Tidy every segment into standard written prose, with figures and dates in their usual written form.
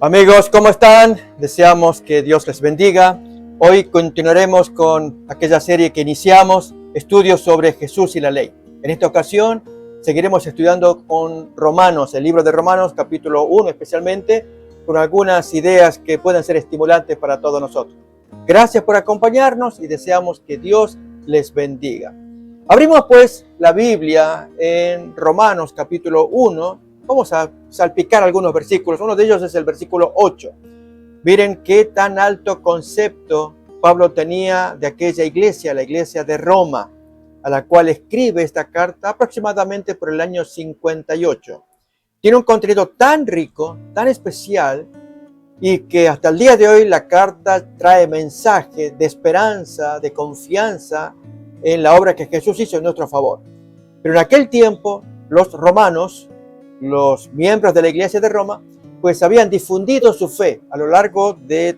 Amigos, ¿cómo están? Deseamos que Dios les bendiga. Hoy continuaremos con aquella serie que iniciamos, estudios sobre Jesús y la ley. En esta ocasión seguiremos estudiando con Romanos, el libro de Romanos, capítulo 1 especialmente, con algunas ideas que pueden ser estimulantes para todos nosotros. Gracias por acompañarnos y deseamos que Dios les bendiga. Abrimos pues la Biblia en Romanos capítulo 1. Vamos a salpicar algunos versículos. Uno de ellos es el versículo 8. Miren qué tan alto concepto Pablo tenía de aquella iglesia, la iglesia de Roma, a la cual escribe esta carta aproximadamente por el año 58. Tiene un contenido tan rico, tan especial, y que hasta el día de hoy la carta trae mensaje de esperanza, de confianza en la obra que Jesús hizo en nuestro favor. Pero en aquel tiempo, los romanos, los miembros de la iglesia de Roma, pues habían difundido su fe a lo largo de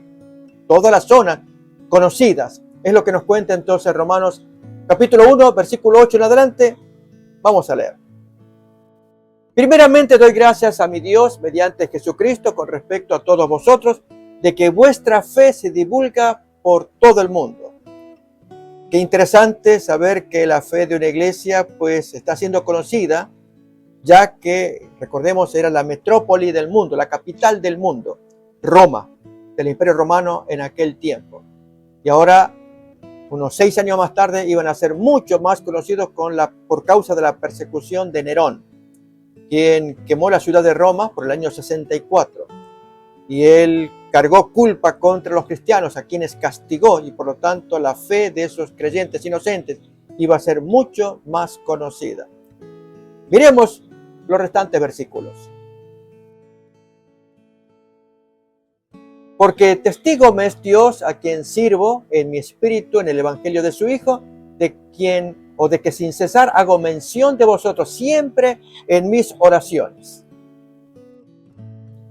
toda la zona conocidas. Es lo que nos cuenta entonces Romanos capítulo 1, versículo 8 en adelante. Vamos a leer. Primeramente doy gracias a mi Dios mediante Jesucristo con respecto a todos vosotros, de que vuestra fe se divulga por todo el mundo. Qué interesante saber que la fe de una iglesia pues está siendo conocida, ya que, recordemos, era la metrópoli del mundo, la capital del mundo, Roma, del Imperio Romano en aquel tiempo. Y ahora, unos 6 años más tarde, iban a ser mucho más conocidos por causa de la persecución de Nerón, quien quemó la ciudad de Roma por el año 64. Y él cargó culpa contra los cristianos, a quienes castigó, y por lo tanto la fe de esos creyentes inocentes iba a ser mucho más conocida. Miremos los restantes versículos. Porque testigo me es Dios, a quien sirvo en mi espíritu en el evangelio de su Hijo, de que sin cesar hago mención de vosotros siempre en mis oraciones,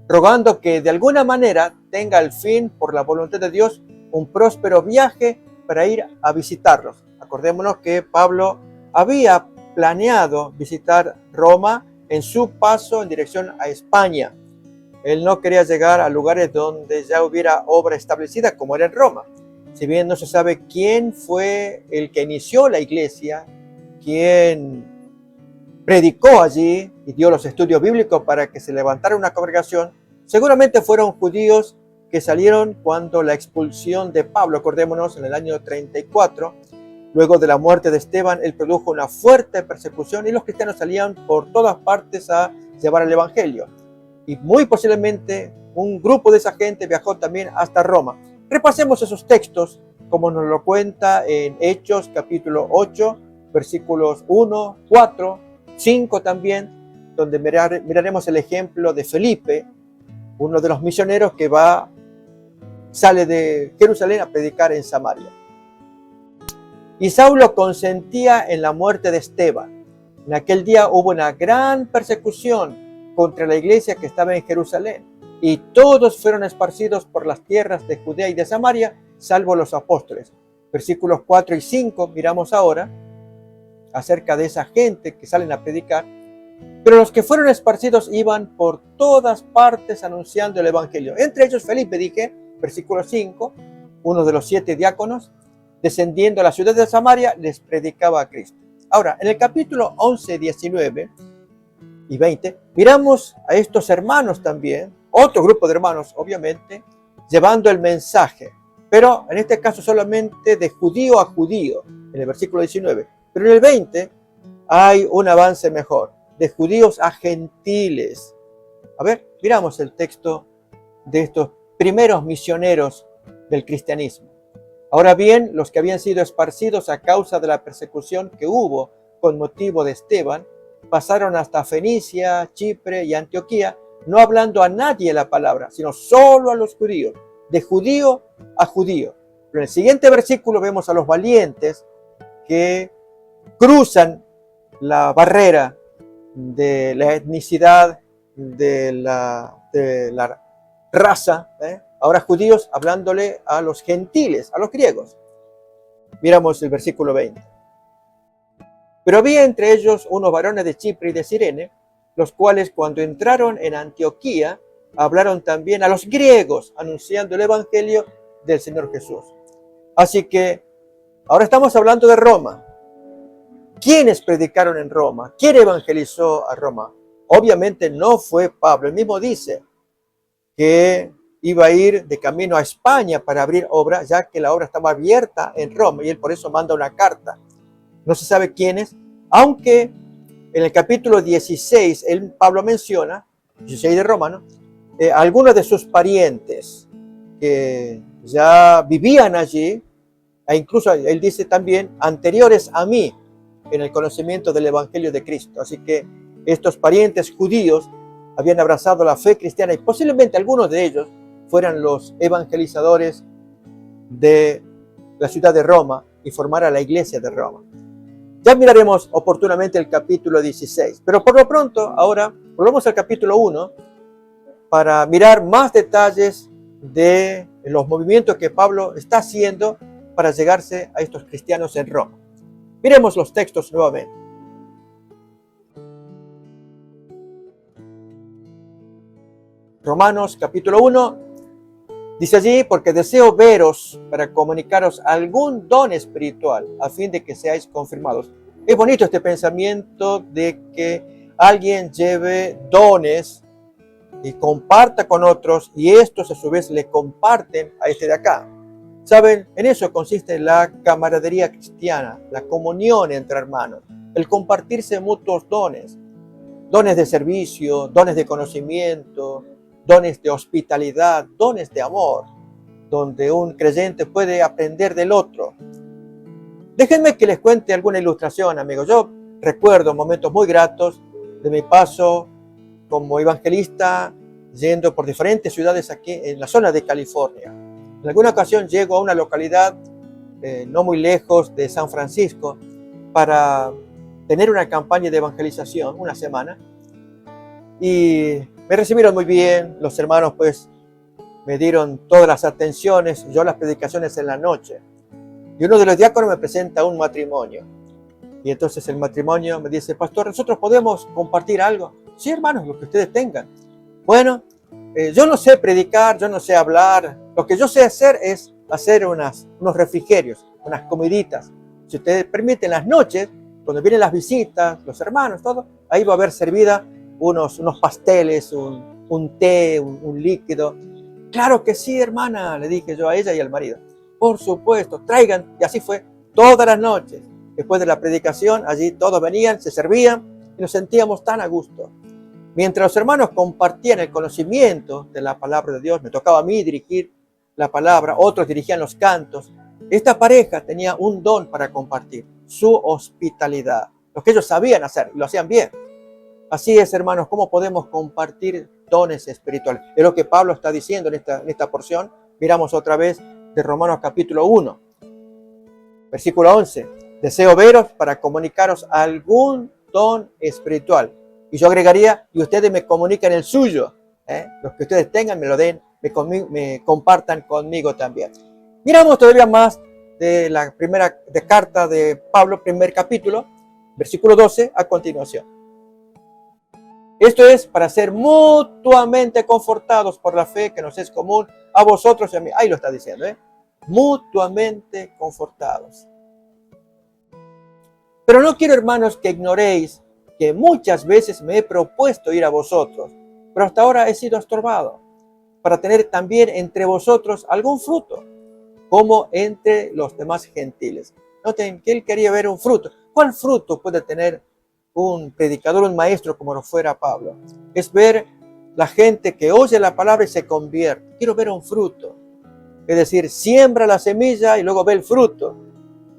rogando que de alguna manera tenga al fin, por la voluntad de Dios, un próspero viaje para ir a visitarlos. Acordémonos que Pablo había planeado visitar Roma en su paso en dirección a España. Él no quería llegar a lugares donde ya hubiera obra establecida, como era en Roma. Si bien no se sabe quién fue el que inició la iglesia, quién predicó allí y dio los estudios bíblicos para que se levantara una congregación, seguramente fueron judíos que salieron cuando la expulsión de Pablo, acordémonos, en el año 34, luego de la muerte de Esteban, él produjo una fuerte persecución y los cristianos salían por todas partes a llevar el evangelio. Y muy posiblemente un grupo de esa gente viajó también hasta Roma. Repasemos esos textos como nos lo cuenta en Hechos capítulo 8, versículos 1, 4, 5 también, donde miraremos el ejemplo de Felipe, uno de los misioneros que sale de Jerusalén a predicar en Samaria. Y Saulo consentía en la muerte de Esteban. En aquel día hubo una gran persecución contra la iglesia que estaba en Jerusalén, y todos fueron esparcidos por las tierras de Judea y de Samaria, salvo los apóstoles. Versículos 4 y 5 miramos ahora acerca de esa gente que salen a predicar. Pero los que fueron esparcidos iban por todas partes anunciando el evangelio. Entre ellos Felipe, dije, versículo 5, uno de los 7 diáconos, descendiendo a la ciudad de Samaria, les predicaba a Cristo. Ahora, en el capítulo 11, 19 y 20, miramos a estos hermanos también, otro grupo de hermanos, obviamente, llevando el mensaje, pero en este caso solamente de judío a judío, en el versículo 19. Pero en el 20 hay un avance mejor, de judíos a gentiles. A ver, miramos el texto de estos primeros misioneros del cristianismo. Ahora bien, los que habían sido esparcidos a causa de la persecución que hubo con motivo de Esteban, pasaron hasta Fenicia, Chipre y Antioquía, no hablando a nadie la palabra, sino solo a los judíos, de judío a judío. Pero en el siguiente versículo vemos a los valientes que cruzan la barrera de la etnicidad, de la raza, ahora judíos hablándole a los gentiles, a los griegos. Miramos el versículo 20. Pero había entre ellos unos varones de Chipre y de Cirene, los cuales cuando entraron en Antioquía hablaron también a los griegos, anunciando el Evangelio del Señor Jesús. Así que ahora estamos hablando de Roma. ¿Quiénes predicaron en Roma? ¿Quién evangelizó a Roma? Obviamente no fue Pablo. Él mismo dice que iba a ir de camino a España para abrir obra, ya que la obra estaba abierta en Roma, y él por eso manda una carta. No se sabe quiénes, aunque en el capítulo 16, Pablo menciona, 16 de Romanos, algunos de sus parientes que ya vivían allí, e incluso él dice también, anteriores a mí, en el conocimiento del Evangelio de Cristo. Así que estos parientes judíos habían abrazado la fe cristiana y posiblemente algunos de ellos fueran los evangelizadores de la ciudad de Roma y formara la iglesia de Roma. Ya miraremos oportunamente el capítulo 16, pero por lo pronto ahora volvamos al capítulo 1 para mirar más detalles de los movimientos que Pablo está haciendo para llegarse a estos cristianos en Roma. Miremos los textos nuevamente. Romanos capítulo 1, dice allí, porque deseo veros para comunicaros algún don espiritual a fin de que seáis confirmados. Es bonito este pensamiento de que alguien lleve dones y comparta con otros y estos a su vez le comparten a este de acá. ¿Saben? En eso consiste la camaradería cristiana, la comunión entre hermanos, el compartirse mutuos dones, dones de servicio, dones de conocimiento, dones de hospitalidad, dones de amor, donde un creyente puede aprender del otro. Déjenme que les cuente alguna ilustración, amigos. Yo recuerdo momentos muy gratos de mi paso como evangelista, yendo por diferentes ciudades aquí en la zona de California. En alguna ocasión llego a una localidad no muy lejos de San Francisco para tener una campaña de evangelización, una semana, y me recibieron muy bien. Los hermanos pues me dieron todas las atenciones, yo las predicaciones en la noche, y uno de los diáconos me presenta un matrimonio, y entonces el matrimonio me dice: pastor, ¿nosotros podemos compartir algo? Sí, hermanos, lo que ustedes tengan. Bueno, yo no sé predicar, yo no sé hablar. Lo que yo sé hacer es hacer unos refrigerios, unas comiditas. Si ustedes permiten, las noches, cuando vienen las visitas, los hermanos, todo, ahí va a haber servida unos pasteles, un té, un líquido. Claro que sí, hermana, le dije yo a ella y al marido. Por supuesto, traigan. Y así fue todas las noches. Después de la predicación, allí todos venían, se servían y nos sentíamos tan a gusto. Mientras los hermanos compartían el conocimiento de la palabra de Dios, me tocaba a mí dirigir la palabra, otros dirigían los cantos. Esta pareja tenía un don para compartir, su hospitalidad, lo que ellos sabían hacer y lo hacían bien. Así es, hermanos, ¿cómo podemos compartir dones espirituales? Es lo que Pablo está diciendo en esta porción. Miramos otra vez de Romanos capítulo 1, versículo 11. Deseo veros para comunicaros algún don espiritual. Y yo agregaría, y ustedes me comunican el suyo. Los que ustedes tengan me lo den, me compartan conmigo también. Miramos todavía más de la primera carta de Pablo, primer capítulo, versículo 12 a continuación. Esto es para ser mutuamente confortados por la fe que nos es común a vosotros y a mí. Ahí lo está diciendo, mutuamente confortados. Pero no quiero, hermanos, que ignoréis que muchas veces me he propuesto ir a vosotros, pero hasta ahora he sido estorbado, para tener también entre vosotros algún fruto, como entre los demás gentiles. Noten que él quería ver un fruto. ¿Cuál fruto puede tener un predicador, un maestro como lo fuera Pablo? Es ver la gente que oye la palabra y se convierte. Quiero ver un fruto. Es decir, siembra la semilla y luego ve el fruto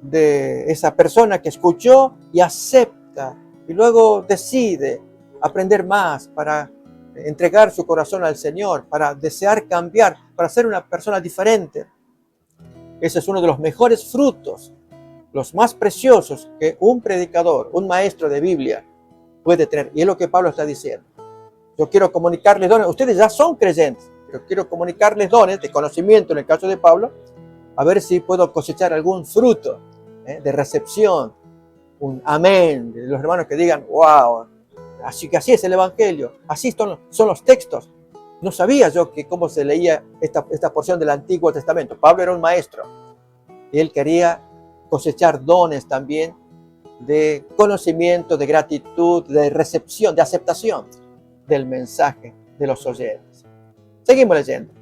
de esa persona que escuchó y acepta y luego decide aprender más para entregar su corazón al Señor, para desear cambiar, para ser una persona diferente. Ese es uno de los mejores frutos, los más preciosos que un predicador, un maestro de Biblia puede tener. Y es lo que Pablo está diciendo. Yo quiero comunicarles dones. Ustedes ya son creyentes, pero quiero comunicarles dones de conocimiento en el caso de Pablo, a ver si puedo cosechar algún fruto de recepción, un amén de los hermanos que digan: wow, así que así es el Evangelio, así son los textos. No sabía yo cómo se leía esta porción del Antiguo Testamento. Pablo era un maestro y él quería cosechar dones también de conocimiento, de gratitud, de recepción, de aceptación del mensaje de los oyentes. Seguimos leyendo.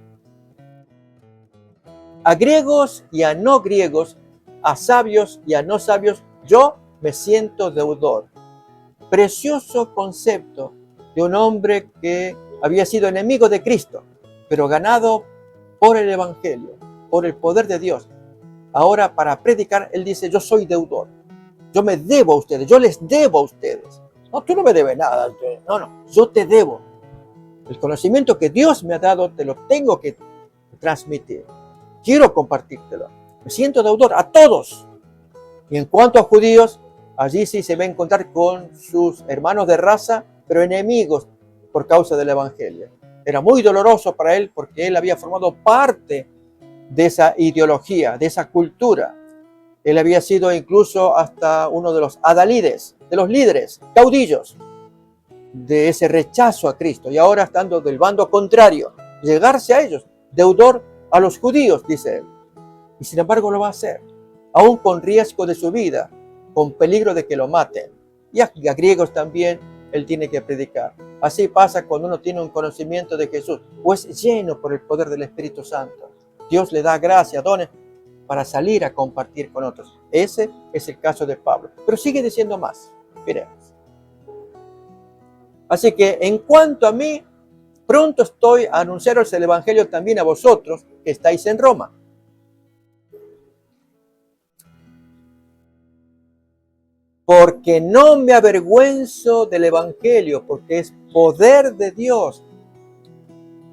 A griegos y a no griegos, a sabios y a no sabios, yo me siento deudor. Precioso concepto de un hombre que había sido enemigo de Cristo, pero ganado por el Evangelio, por el poder de Dios. Ahora, para predicar, él dice, yo soy deudor. Yo me debo a ustedes, yo les debo a ustedes. No, tú no me debes nada. No, yo te debo. El conocimiento que Dios me ha dado, te lo tengo que transmitir. Quiero compartírtelo. Me siento deudor a todos. Y en cuanto a judíos, allí sí se va a encontrar con sus hermanos de raza, pero enemigos por causa del Evangelio. Era muy doloroso para él porque él había formado parte de esa ideología, de esa cultura. Él había sido incluso hasta uno de los adalides, de los líderes, caudillos de ese rechazo a Cristo. Y ahora estando del bando contrario, llegarse a ellos, deudor a los judíos, dice él. Y sin embargo lo va a hacer, aún con riesgo de su vida, con peligro de que lo maten. Y a griegos también él tiene que predicar. Así pasa cuando uno tiene un conocimiento de Jesús, o es lleno por el poder del Espíritu Santo. Dios le da gracia, dones, para salir a compartir con otros. Ese es el caso de Pablo. Pero sigue diciendo más. Miremos. Así que en cuanto a mí, pronto estoy a anunciaros el Evangelio también a vosotros que estáis en Roma. Porque no me avergüenzo del Evangelio, porque es poder de Dios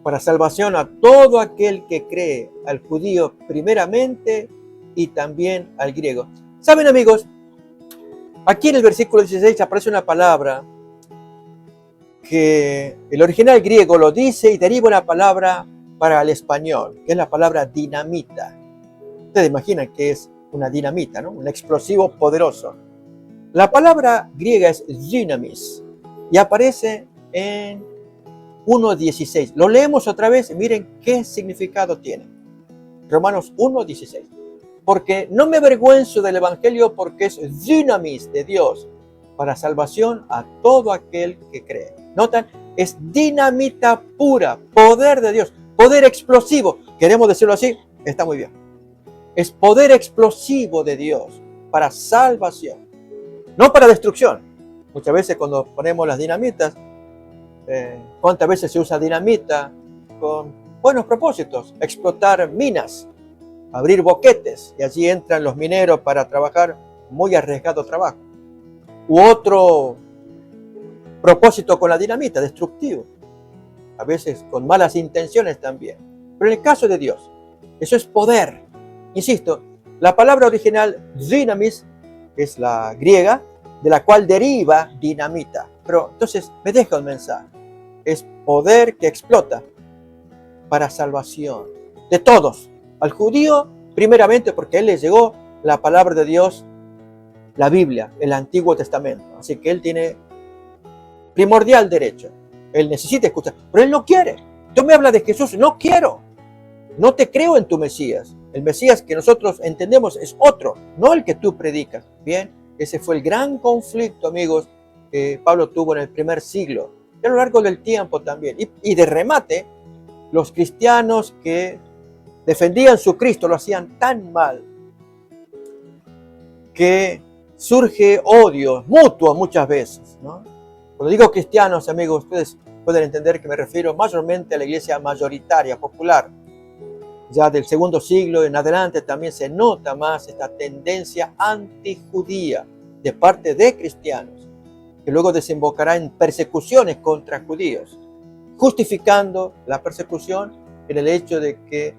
para salvación a todo aquel que cree, al judío primeramente y también al griego. ¿Saben, amigos? Aquí en el versículo 16 aparece una palabra que el original griego lo dice y deriva una palabra para el español, que es la palabra dinamita. Ustedes imaginan que es una dinamita, ¿no? Un explosivo poderoso. La palabra griega es dynamis y aparece en 1.16. Lo leemos otra vez y miren qué significado tiene. Romanos 1.16. Porque no me avergüenzo del Evangelio porque es dynamis de Dios para salvación a todo aquel que cree. ¿Notan? Es dinamita pura, poder de Dios, poder explosivo. ¿Queremos decirlo así? Está muy bien. Es poder explosivo de Dios para salvación, no para destrucción. Muchas veces cuando ponemos las dinamitas, ¿cuántas veces se usa dinamita con buenos propósitos? Explotar minas, abrir boquetes, y allí entran los mineros para trabajar muy arriesgado trabajo. U otro propósito con la dinamita, destructivo, a veces con malas intenciones también. Pero en el caso de Dios, eso es poder. Insisto, la palabra original dynamis es la griega, de la cual deriva dinamita. Pero entonces me deja un mensaje. Es poder que explota para salvación de todos. Al judío, primeramente porque a él le llegó la palabra de Dios, la Biblia, el Antiguo Testamento. Así que él tiene primordial derecho. Él necesita escuchar, pero él no quiere. Tú me hablas de Jesús, no quiero. No te creo en tu Mesías. El Mesías que nosotros entendemos es otro, no el que tú predicas. Bien, ese fue el gran conflicto, amigos, que Pablo tuvo en el primer siglo. Y a lo largo del tiempo también. Y de remate, los cristianos que defendían su Cristo lo hacían tan mal que surge odio mutuo muchas veces, ¿no? Cuando digo cristianos, amigos, ustedes pueden entender que me refiero mayormente a la iglesia mayoritaria, popular. Ya del segundo siglo en adelante también se nota más esta tendencia antijudía de parte de cristianos, que luego desembocará en persecuciones contra judíos, justificando la persecución en el hecho de que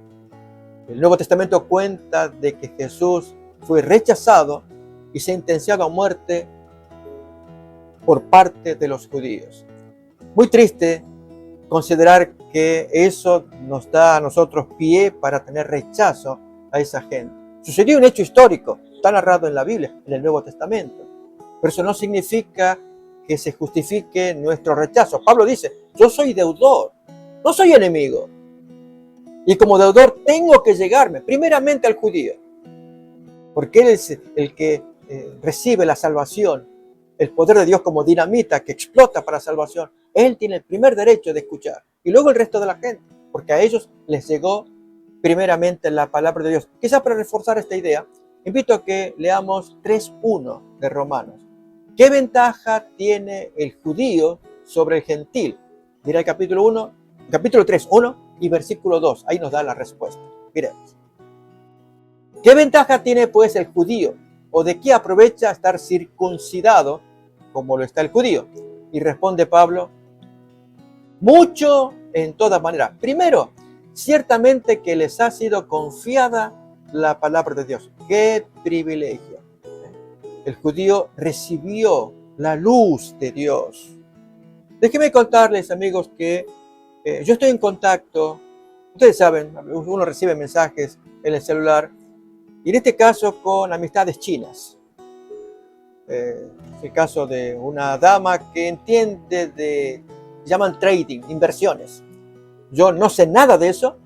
el Nuevo Testamento cuenta de que Jesús fue rechazado y sentenciado a muerte por parte de los judíos. Muy triste considerar que eso nos da a nosotros pie para tener rechazo a esa gente. Sucedió un hecho histórico, está narrado en la Biblia, en el Nuevo Testamento. Pero eso no significa que se justifique nuestro rechazo. Pablo dice, yo soy deudor. No soy enemigo. Y como deudor tengo que llegarme primeramente al judío, porque él es el que recibe la salvación, el poder de Dios como dinamita que explota para salvación. Él tiene el primer derecho de escuchar. Y luego el resto de la gente, porque a ellos les llegó primeramente la palabra de Dios. Quizás para reforzar esta idea, invito a que leamos 3:1 de Romanos. ¿Qué ventaja tiene el judío sobre el gentil? Dirá el capítulo 3, 1 y versículo 2. Ahí nos da la respuesta. Miremos. ¿Qué ventaja tiene pues el judío? ¿O de qué aprovecha estar circuncidado como lo está el judío? Y responde Pablo, mucho en todas maneras. Primero, ciertamente que les ha sido confiada la palabra de Dios. ¡Qué privilegio! El judío recibió la luz de Dios. Déjenme contarles, amigos, que yo estoy en contacto, ustedes saben, uno recibe mensajes en el celular, y en este caso con amistades chinas. Es el caso de una dama que entiende llaman trading, inversiones. Yo no sé nada de eso.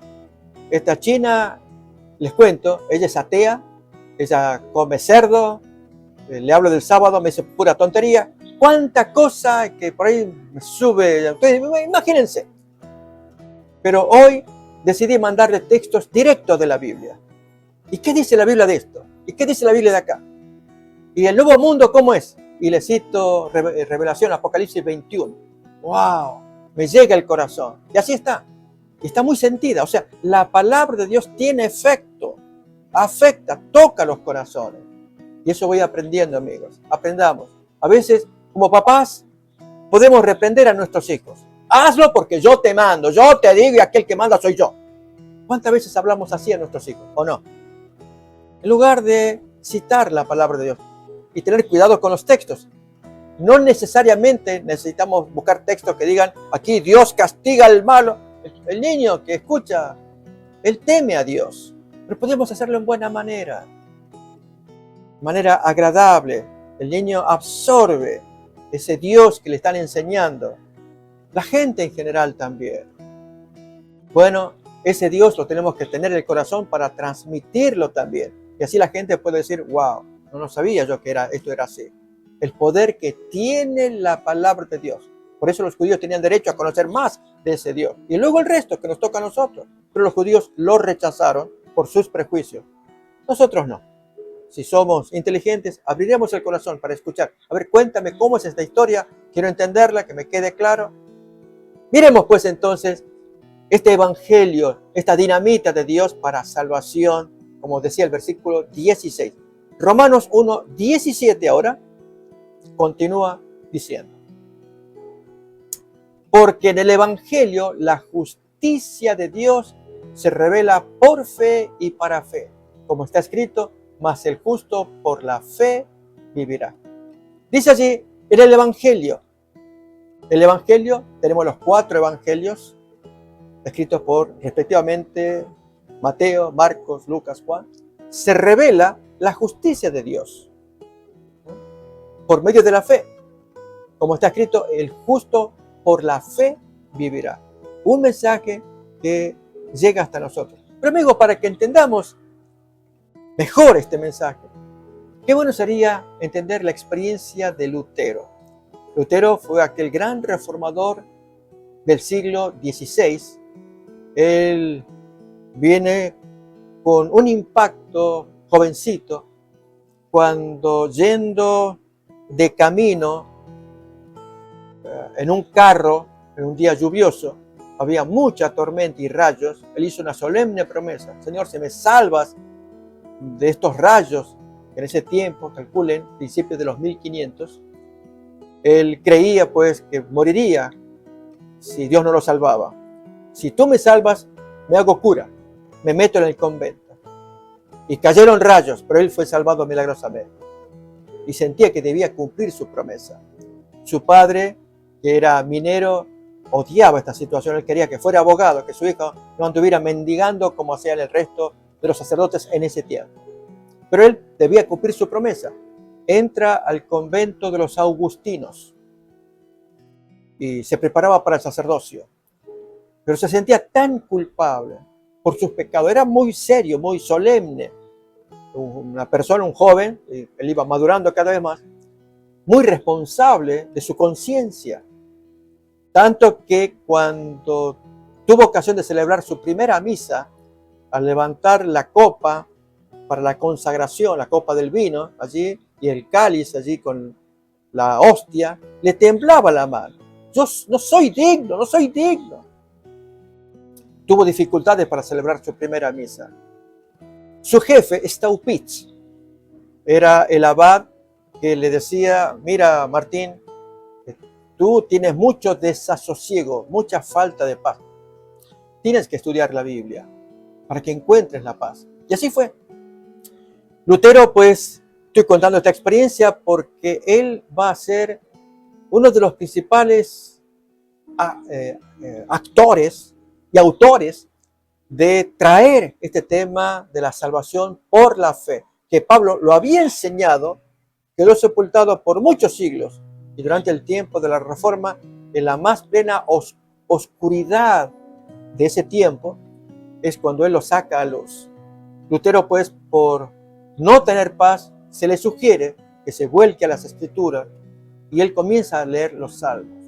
Esta china, les cuento, ella es atea, ella come cerdo, le hablo del sábado, me dice pura tontería. Cuánta cosa que por ahí me sube, ustedes, imagínense. Pero hoy decidí mandarle textos directos de la Biblia. ¿Y qué dice la Biblia de esto? ¿Y qué dice la Biblia de acá? ¿Y el nuevo mundo cómo es? Y le cito Revelación, Apocalipsis 21. ¡Wow! Me llega el corazón. Y así está. Y está muy sentida. O sea, la palabra de Dios tiene efecto. Afecta, toca los corazones. Y eso voy aprendiendo, amigos. Aprendamos. A veces, como papás, podemos reprender a nuestros hijos. Hazlo porque yo te mando, yo te digo y aquel que manda soy yo. ¿Cuántas veces hablamos así a nuestros hijos? ¿O no? En lugar de citar la palabra de Dios y tener cuidado con los textos. No necesariamente necesitamos buscar textos que digan, aquí Dios castiga al malo. El niño que escucha, él teme a Dios. Pero podemos hacerlo en buena manera agradable. El niño absorbe ese Dios que le están enseñando. La gente en general también. Bueno, ese Dios lo tenemos que tener en el corazón para transmitirlo también. Y así la gente puede decir, wow, no sabía yo que esto era así. El poder que tiene la palabra de Dios. Por eso los judíos tenían derecho a conocer más de ese Dios. Y luego el resto que nos toca a nosotros. Pero los judíos lo rechazaron por sus prejuicios. Nosotros no. Si somos inteligentes, abriremos el corazón para escuchar. A ver, cuéntame cómo es esta historia. Quiero entenderla, que me quede claro. Miremos pues entonces este evangelio, esta dinamita de Dios para salvación, como decía el versículo 16. Romanos 1, 17 ahora, continúa diciendo. Porque en el evangelio la justicia de Dios se revela por fe y para fe. Como está escrito, mas el justo por la fe vivirá. Dice allí, en el evangelio. El evangelio, tenemos los 4 evangelios, escritos por respectivamente Mateo, Marcos, Lucas, Juan. Se revela la justicia de Dios por medio de la fe. Como está escrito, el justo por la fe vivirá. Un mensaje que llega hasta nosotros. Pero amigos, para que entendamos mejor este mensaje, qué bueno sería entender la experiencia de Lutero. Lutero fue aquel gran reformador del siglo XVI. Él viene con un impacto jovencito cuando yendo de camino en un carro en un día lluvioso, había mucha tormenta y rayos. Él hizo una solemne promesa: Señor, si me salvas de estos rayos, en ese tiempo, calculen, principios de los 1500, él creía pues que moriría si Dios no lo salvaba. Si tú me salvas, me hago cura, me meto en el convento. Y cayeron rayos, pero él fue salvado milagrosamente. Y sentía que debía cumplir su promesa. Su padre, que era minero, odiaba esta situación. Él quería que fuera abogado, que su hijo no anduviera mendigando como hacían el resto de los sacerdotes en ese tiempo. Pero él debía cumplir su promesa. Entra al convento de los agustinos y se preparaba para el sacerdocio. pero se sentía tan culpable por sus pecados. Era muy serio, muy solemne. Una persona, un joven, él iba madurando cada vez más, muy responsable de su conciencia. Tanto que cuando tuvo ocasión de celebrar su primera misa, al levantar la copa para la consagración, la copa del vino allí, y el cáliz allí con la hostia, le temblaba la mano. Yo no soy digno, no soy digno. Tuvo dificultades para celebrar su primera misa. Su jefe, Staupitz, era el abad que le decía: mira, Martín, tú tienes mucho desasosiego, mucha falta de paz. Tienes que estudiar la Biblia para que encuentres la paz. Y así fue. Lutero, pues, estoy contando esta experiencia porque él va a ser uno de los principales actores y autores de traer este tema de la salvación por la fe, que Pablo lo había enseñado, quedó sepultado por muchos siglos, y durante el tiempo de la Reforma, en la más plena oscuridad de ese tiempo, es cuando él lo saca a luz. Lutero, pues, por no tener paz, se le sugiere que se vuelque a las Escrituras y él comienza a leer los Salmos.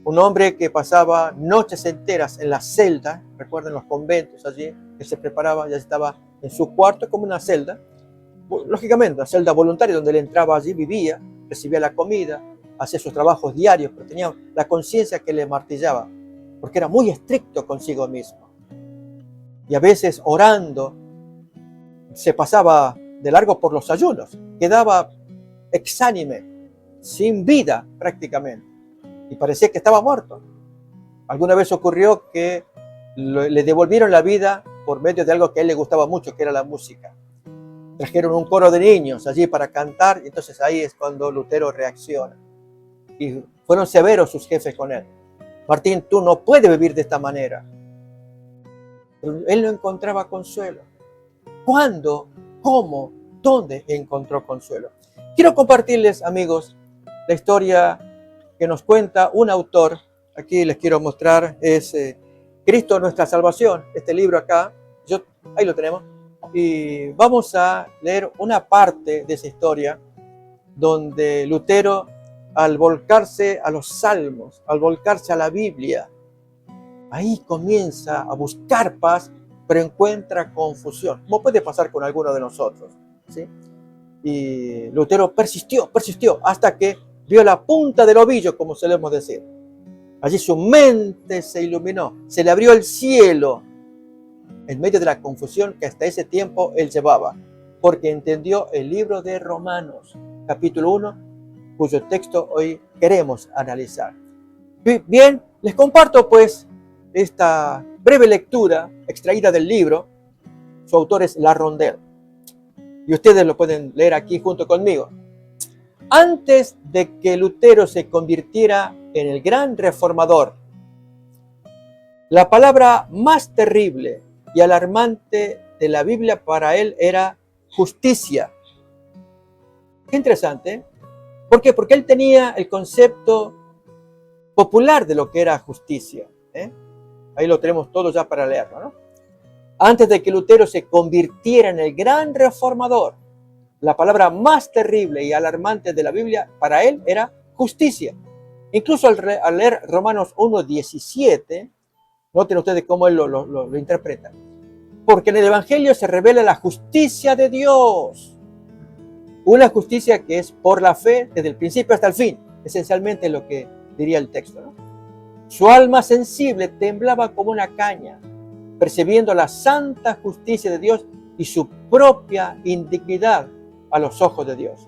Un hombre que pasaba noches enteras en la celda, recuerden los conventos allí, que se preparaba, ya estaba en su cuarto como una celda, lógicamente una celda voluntaria donde él entraba allí, vivía, recibía la comida, hacía sus trabajos diarios, pero tenía la conciencia que le martillaba, porque era muy estricto consigo mismo. Y a veces orando, se pasaba de largo por los ayunos, quedaba exánime, sin vida prácticamente, y parecía que estaba muerto. Alguna vez ocurrió que le devolvieron la vida por medio de algo que a él le gustaba mucho, que era la música. Trajeron un coro de niños allí para cantar, y entonces ahí es cuando Lutero reacciona. Y fueron severos sus jefes con él. Martín, tú no puedes vivir de esta manera. Pero él no encontraba consuelo. ¿Cuándo? ¿Cómo? ¿Dónde encontró consuelo? Quiero compartirles, amigos, la historia que nos cuenta un autor. Aquí les quiero mostrar, es Cristo Nuestra Salvación, este libro acá, ahí lo tenemos, y vamos a leer una parte de esa historia donde Lutero, al volcarse a los salmos, al volcarse a la Biblia, ahí comienza a buscar paz, pero encuentra confusión, como puede pasar con alguno de nosotros, ¿sí? Y Lutero persistió, hasta que vio la punta del ovillo, como solemos decir. Allí su mente se iluminó, se le abrió el cielo en medio de la confusión que hasta ese tiempo él llevaba, porque entendió el libro de Romanos, capítulo 1, cuyo texto hoy queremos analizar. Bien, les comparto pues esta breve lectura extraída del libro. Su autor es La Rondel, y ustedes lo pueden leer aquí junto conmigo. Antes de que Lutero se convirtiera en el gran reformador, la palabra más terrible y alarmante de la Biblia para él era justicia. Qué interesante. ¿Por qué? Porque él tenía el concepto popular de lo que era justicia. Ahí lo tenemos todo ya para leerlo, ¿no? Antes de que Lutero se convirtiera en el gran reformador, la palabra más terrible y alarmante de la Biblia para él era justicia. Incluso al leer Romanos 1:17, noten ustedes cómo él lo interpreta. Porque en el Evangelio se revela la justicia de Dios. Una justicia que es por la fe desde el principio hasta el fin. Esencialmente lo que diría el texto, ¿no? Su alma sensible temblaba como una caña, percibiendo la santa justicia de Dios y su propia indignidad a los ojos de Dios.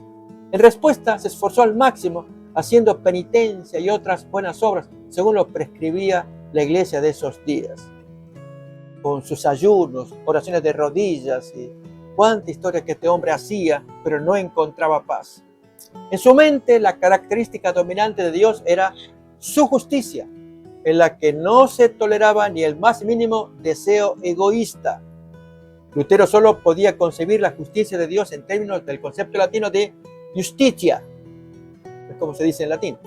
En respuesta, se esforzó al máximo haciendo penitencia y otras buenas obras, según lo prescribía la iglesia de esos días. Con sus ayunos, oraciones de rodillas y cuánta historia que este hombre hacía, pero no encontraba paz. En su mente, la característica dominante de Dios era su justicia, en la que no se toleraba ni el más mínimo deseo egoísta. Lutero solo podía concebir la justicia de Dios en términos del concepto latino de justitia, es como se dice en latín,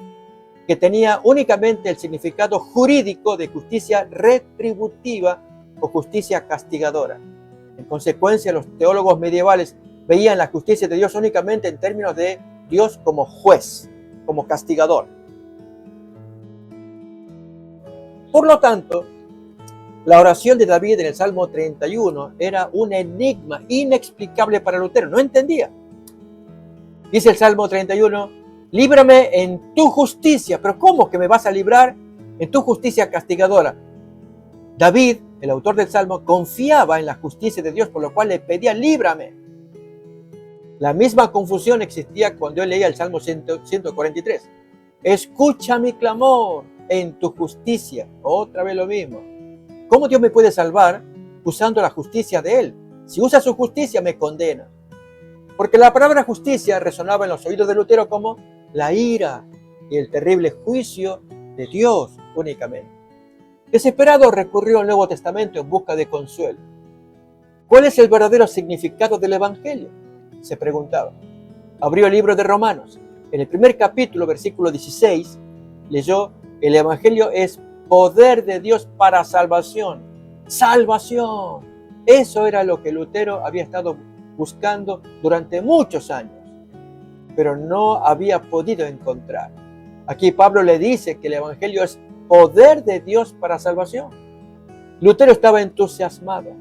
que tenía únicamente el significado jurídico de justicia retributiva o justicia castigadora. En consecuencia, los teólogos medievales veían la justicia de Dios únicamente en términos de Dios como juez, como castigador. Por lo tanto, la oración de David en el Salmo 31 era un enigma inexplicable para Lutero. No entendía. Dice el Salmo 31, líbrame en tu justicia. ¿Pero cómo que me vas a librar en tu justicia castigadora? David, el autor del Salmo, confiaba en la justicia de Dios, por lo cual le pedía, líbrame. La misma confusión existía cuando él leía el Salmo 143. Escucha mi clamor en tu justicia. Otra vez lo mismo. ¿Cómo Dios me puede salvar usando la justicia de Él? Si usa su justicia, me condena. Porque la palabra justicia resonaba en los oídos de Lutero como la ira y el terrible juicio de Dios únicamente. Desesperado recurrió al Nuevo Testamento en busca de consuelo. ¿Cuál es el verdadero significado del Evangelio?, se preguntaba. Abrió el libro de Romanos. En el primer capítulo, versículo 16, leyó: el Evangelio es poder de Dios para salvación. ¡Salvación! Eso era lo que Lutero había estado buscando durante muchos años, pero no había podido encontrar. Aquí Pablo le dice que el Evangelio es poder de Dios para salvación. Lutero estaba entusiasmado,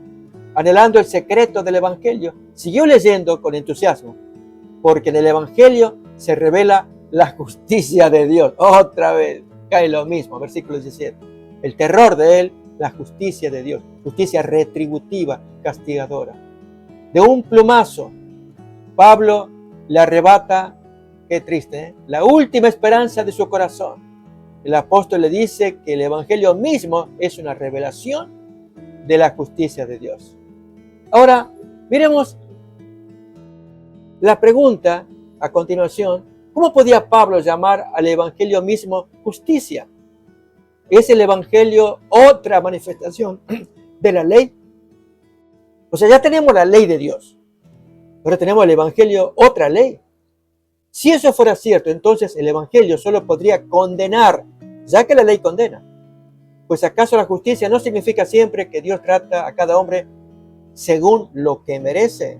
anhelando el secreto del Evangelio. Siguió leyendo con entusiasmo, porque en el Evangelio se revela la justicia de Dios. Otra vez cae lo mismo, versículo 17. El terror de él, la justicia de Dios, justicia retributiva, castigadora. De un plumazo, Pablo le arrebata, qué triste, la última esperanza de su corazón. El apóstol le dice que el Evangelio mismo es una revelación de la justicia de Dios. Ahora, miremos la pregunta a continuación: ¿cómo podía Pablo llamar al Evangelio mismo justicia? ¿Es el Evangelio otra manifestación de la ley? O sea, ya tenemos la ley de Dios, pero tenemos el Evangelio otra ley. Si eso fuera cierto, entonces el Evangelio solo podría condenar, ya que la ley condena. Pues ¿acaso la justicia no significa siempre que Dios trata a cada hombre según lo que merece?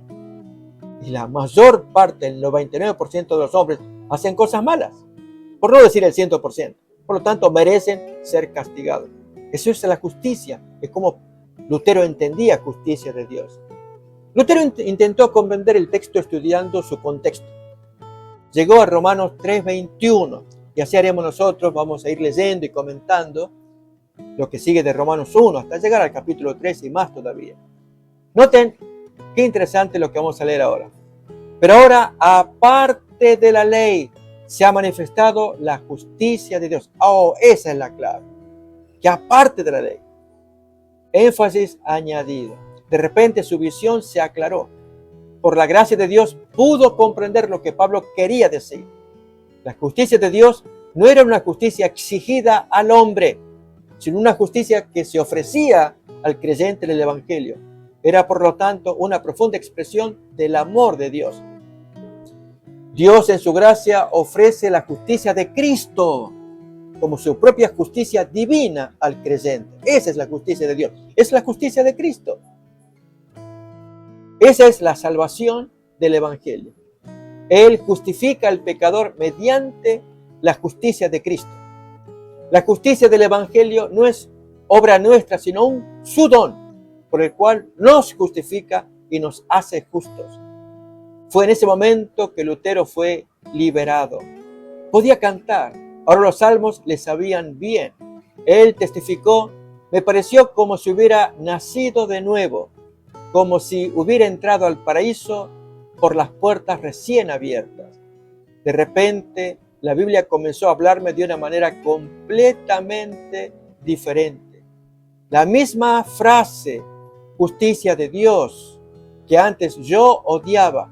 Y la mayor parte, el 99% de los hombres, hacen cosas malas, por no decir el 100%. Por lo tanto, merecen ser castigados. Eso es la justicia, es como Lutero entendía justicia de Dios. Lutero intentó comprender el texto estudiando su contexto. Llegó a Romanos 3:21, y así haremos nosotros. Vamos a ir leyendo y comentando lo que sigue de Romanos 1 hasta llegar al capítulo 3 y más todavía. Noten qué interesante lo que vamos a leer ahora. Pero ahora, aparte de la ley, se ha manifestado la justicia de Dios. Oh, esa es la clave. Que aparte de la ley. Énfasis añadido. De repente su visión se aclaró. Por la gracia de Dios pudo comprender lo que Pablo quería decir. La justicia de Dios no era una justicia exigida al hombre, sino una justicia que se ofrecía al creyente en el Evangelio. Era, por lo tanto, una profunda expresión del amor de Dios. Dios en su gracia ofrece la justicia de Cristo como su propia justicia divina al creyente. Esa es la justicia de Dios. Es la justicia de Cristo. Esa es la salvación del Evangelio. Él justifica al pecador mediante la justicia de Cristo. La justicia del Evangelio no es obra nuestra, sino su don, por el cual nos justifica y nos hace justos. Fue en ese momento que Lutero fue liberado. Podía cantar. Ahora los salmos le sabían bien. Él testificó: me pareció como si hubiera nacido de nuevo, como si hubiera entrado al paraíso por las puertas recién abiertas. De repente, la Biblia comenzó a hablarme de una manera completamente diferente. La misma frase, justicia de Dios, que antes yo odiaba,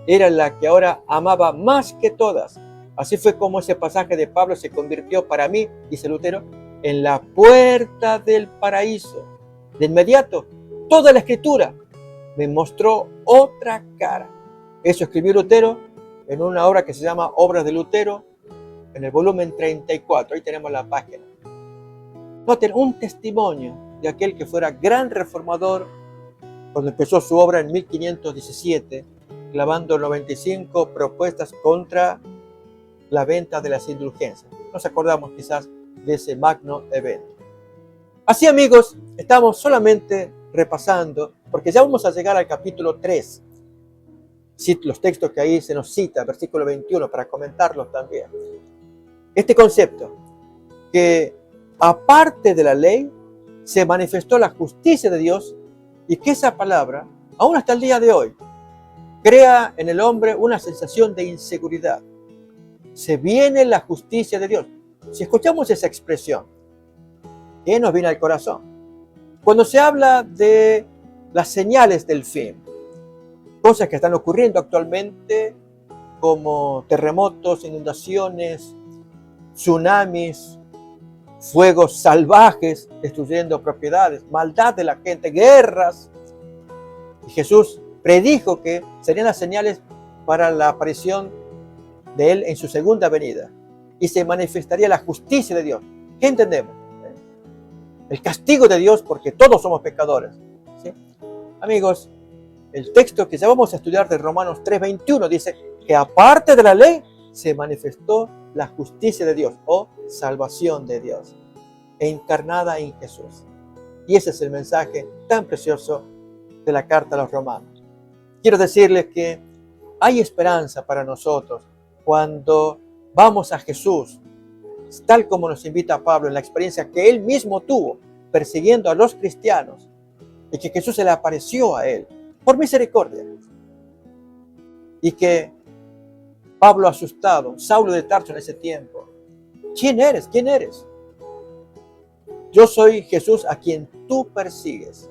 era la que ahora amaba más que todas. Así fue como ese pasaje de Pablo se convirtió para mí, dice Lutero, en la puerta del paraíso. De inmediato, toda la Escritura me mostró otra cara. Eso escribió Lutero en una obra que se llama Obras de Lutero, en el volumen 34, ahí tenemos la página. Noten un testimonio de aquel que fuera gran reformador cuando empezó su obra en 1517, clavando 95 propuestas contra la venta de las indulgencias. Nos acordamos quizás de ese magno evento. Así, amigos, estamos solamente repasando, porque ya vamos a llegar al capítulo 3. Los textos que ahí se nos cita, versículo 21, para comentarlos también. Este concepto, que aparte de la ley, se manifestó la justicia de Dios, y que esa palabra, aún hasta el día de hoy, crea en el hombre una sensación de inseguridad. Se viene la justicia de Dios. Si escuchamos esa expresión, ¿qué nos viene al corazón? Cuando se habla de las señales del fin, cosas que están ocurriendo actualmente, como terremotos, inundaciones, tsunamis, fuegos salvajes destruyendo propiedades, maldad de la gente, guerras. Y Jesús predijo que serían las señales para la aparición de Él en su segunda venida. Y se manifestaría la justicia de Dios. ¿Qué entendemos? El castigo de Dios, porque todos somos pecadores. ¿Sí? Amigos, el texto que ya vamos a estudiar de Romanos 3:21 dice que aparte de la ley se manifestó la justicia de Dios o salvación de Dios, encarnada en Jesús. Y ese es el mensaje tan precioso de la carta a los romanos. Quiero decirles que hay esperanza para nosotros cuando vamos a Jesús, tal como nos invita Pablo en la experiencia que él mismo tuvo persiguiendo a los cristianos, y que Jesús se le apareció a él por misericordia. Y que Pablo asustado, Saulo de Tarso en ese tiempo, ¿quién eres? ¿Quién eres? Yo soy Jesús a quien tú persigues.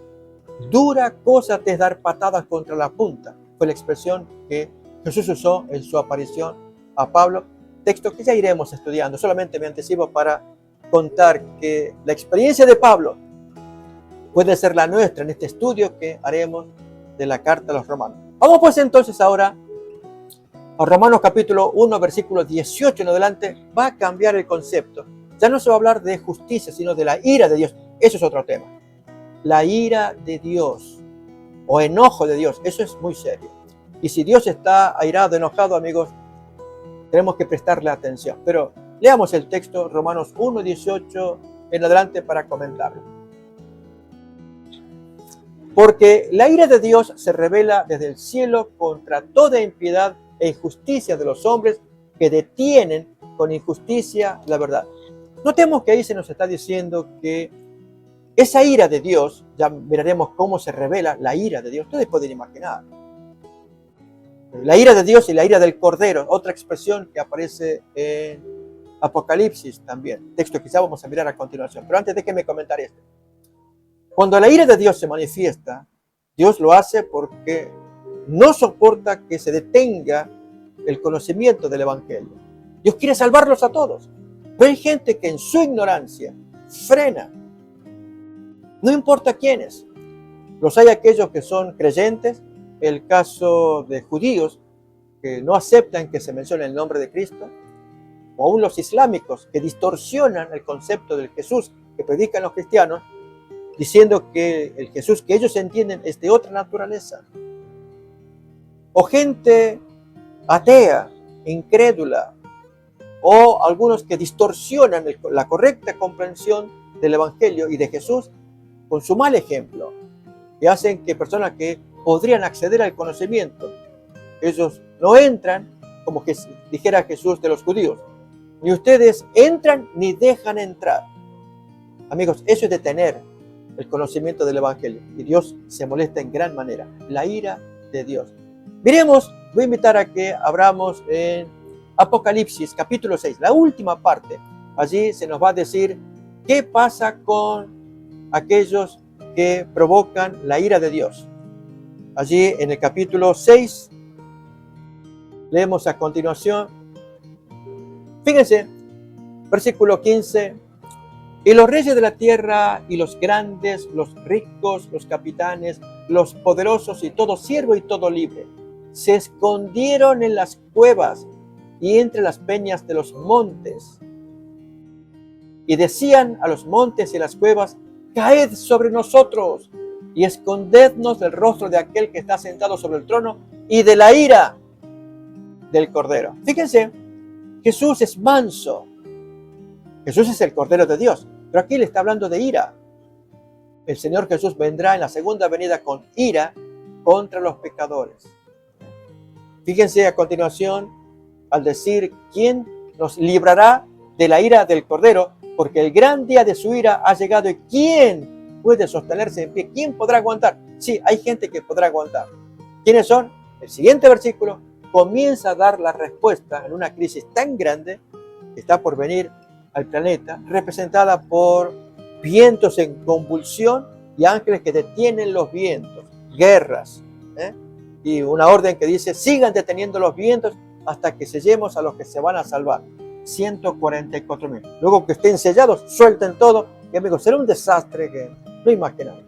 Dura cosa te es dar patadas contra la punta. Fue la expresión que Jesús usó en su aparición a Pablo, texto que ya iremos estudiando. Solamente me anticipo para contar que la experiencia de Pablo puede ser la nuestra en este estudio que haremos de la carta a los romanos. Vamos pues entonces ahora a Romanos capítulo 1, versículo 18 en adelante. Va a cambiar el concepto. Ya no se va a hablar de justicia, sino de la ira de Dios. Eso es otro tema. La ira de Dios o enojo de Dios, eso es muy serio. Y si Dios está airado, enojado, amigos, tenemos que prestarle atención. Pero leamos el texto, Romanos 1, 18 en adelante para comentarlo. Porque la ira de Dios se revela desde el cielo contra toda impiedad e injusticia de los hombres que detienen con injusticia la verdad. Notemos que ahí se nos está diciendo que esa ira de Dios, ya miraremos cómo se revela la ira de Dios. Ustedes pueden imaginar. La ira de Dios y la ira del Cordero, otra expresión que aparece en Apocalipsis también. Texto que quizá vamos a mirar a continuación. Pero antes déjenme comentar esto. Cuando la ira de Dios se manifiesta, Dios lo hace porque no soporta que se detenga el conocimiento del Evangelio. Dios quiere salvarlos a todos. Pero hay gente que en su ignorancia frena. No importa quiénes. Los hay aquellos que son creyentes, el caso de judíos que no aceptan que se mencione el nombre de Cristo, o aún los islámicos que distorsionan el concepto del Jesús que predican los cristianos, diciendo que el Jesús que ellos entienden es de otra naturaleza. O gente atea, incrédula, o algunos que distorsionan la correcta comprensión del Evangelio y de Jesús con su mal ejemplo, y hacen que personas que podrían acceder al conocimiento, ellos no entran, como que dijera Jesús de los judíos, ni ustedes entran ni dejan entrar. Amigos, eso es detener el conocimiento del Evangelio, y Dios se molesta en gran manera. La ira de Dios. Miremos, voy a invitar a que abramos en Apocalipsis capítulo 6, la última parte. Allí se nos va a decir qué pasa con aquellos que provocan la ira de Dios. Allí en el capítulo 6, leemos a continuación. Fíjense, versículo 15. Y los reyes de la tierra y los grandes, los ricos, los capitanes, los poderosos y todo siervo y todo libre, se escondieron en las cuevas y entre las peñas de los montes. Y decían a los montes y a las cuevas: caed sobre nosotros y escondednos del rostro de aquel que está sentado sobre el trono y de la ira del Cordero. Fíjense, Jesús es manso. Jesús es el Cordero de Dios, pero aquí le está hablando de ira. El Señor Jesús vendrá en la segunda venida con ira contra los pecadores. Fíjense a continuación al decir: ¿quién nos librará de la ira del Cordero? Porque el gran día de su ira ha llegado, y ¿quién puede sostenerse en pie? ¿Quién podrá aguantar? Sí, hay gente que podrá aguantar. ¿Quiénes son? El siguiente versículo comienza a dar la respuesta en una crisis tan grande que está por venir al planeta, representada por vientos en convulsión y ángeles que detienen los vientos, guerras, y una orden que dice: sigan deteniendo los vientos hasta que sellemos a los que se van a salvar. 144,000. Luego que estén sellados, suelten todo. Y amigos, será un desastre que no imaginamos.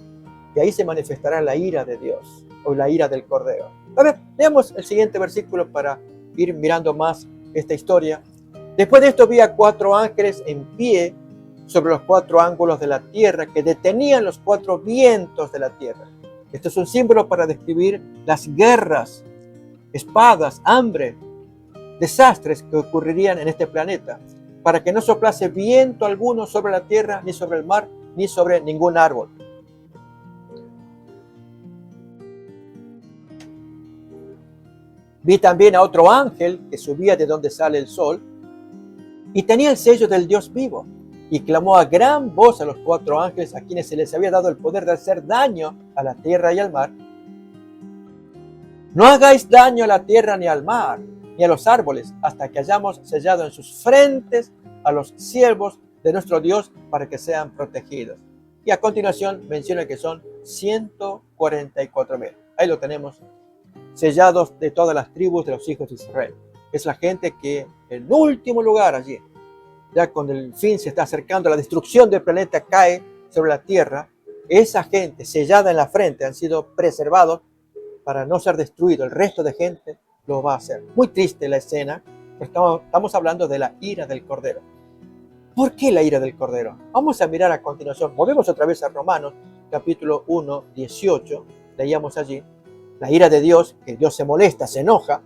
Y ahí se manifestará la ira de Dios, o la ira del Cordero. A ver, leamos el siguiente versículo para ir mirando más esta historia. Después de esto vi a 4 ángeles en pie sobre los 4 ángulos de la tierra, que detenían los 4 vientos de la tierra. Esto es un símbolo para describir las guerras, espadas, hambre, desastres que ocurrirían en este planeta, para que no soplase viento alguno sobre la tierra, ni sobre el mar, ni sobre ningún árbol. Vi también a otro ángel que subía de donde sale el sol, y tenía el sello del Dios vivo, y clamó a gran voz a los 4 ángeles a quienes se les había dado el poder de hacer daño a la tierra y al mar: no hagáis daño a la tierra ni al mar, ni a los árboles, hasta que hayamos sellado en sus frentes a los siervos de nuestro Dios para que sean protegidos. Y a continuación menciona que son 144,000. Ahí lo tenemos, sellados de todas las tribus de los hijos de Israel. Es la gente que en último lugar allí, ya cuando el fin se está acercando, la destrucción del planeta cae sobre la tierra. Esa gente sellada en la frente han sido preservados para no ser destruido. El resto de gente lo va a hacer. Muy triste la escena, pero estamos hablando de la ira del Cordero. ¿Por qué la ira del Cordero? Vamos a mirar a continuación. Volvemos otra vez a Romanos, capítulo 1, 18. Leíamos allí la ira de Dios, que Dios se molesta, se enoja,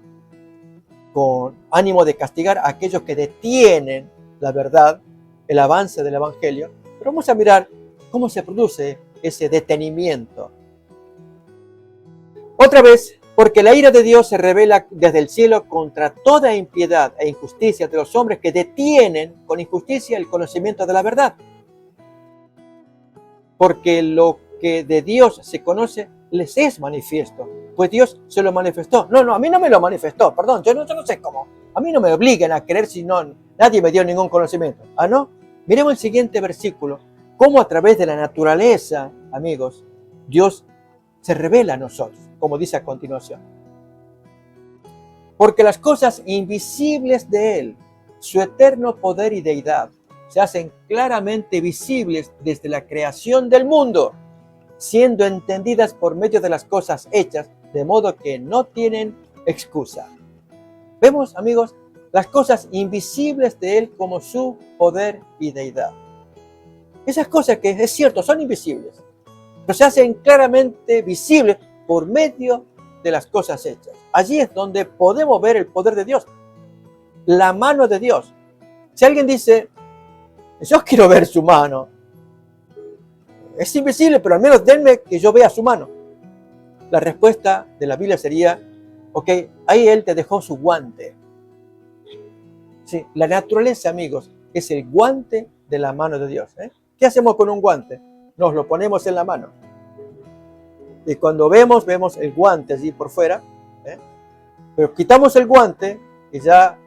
con ánimo de castigar a aquellos que detienen la verdad, el avance del Evangelio. Pero vamos a mirar cómo se produce ese detenimiento. Otra vez, porque la ira de Dios se revela desde el cielo contra toda impiedad e injusticia de los hombres que detienen con injusticia el conocimiento de la verdad. Porque lo que de Dios se conoce les es manifiesto, pues Dios se lo manifestó. No, a mí no me lo manifestó, perdón, yo no sé cómo. A mí no me obliguen a creer si no, nadie me dio ningún conocimiento. ¿Ah, no? Miremos el siguiente versículo, cómo a través de la naturaleza, amigos, Dios se revela a nosotros, como dice a continuación. Porque las cosas invisibles de Él, su eterno poder y deidad, se hacen claramente visibles desde la creación del mundo, siendo entendidas por medio de las cosas hechas, de modo que no tienen excusa. Vemos, amigos, las cosas invisibles de Él como su poder y deidad. Esas cosas que, es cierto, son invisibles, pero se hacen claramente visibles por medio de las cosas hechas. Allí es donde podemos ver el poder de Dios, la mano de Dios. Si alguien dice: yo quiero ver su mano, es invisible, pero al menos denme que yo vea su mano. La respuesta de la Biblia sería: ok, ahí Él te dejó su guante. Sí, la naturaleza, amigos, es el guante de la mano de Dios. ¿Qué hacemos con un guante? Nos lo ponemos en la mano. Y cuando vemos el guante allí por fuera, pero quitamos el guante y ya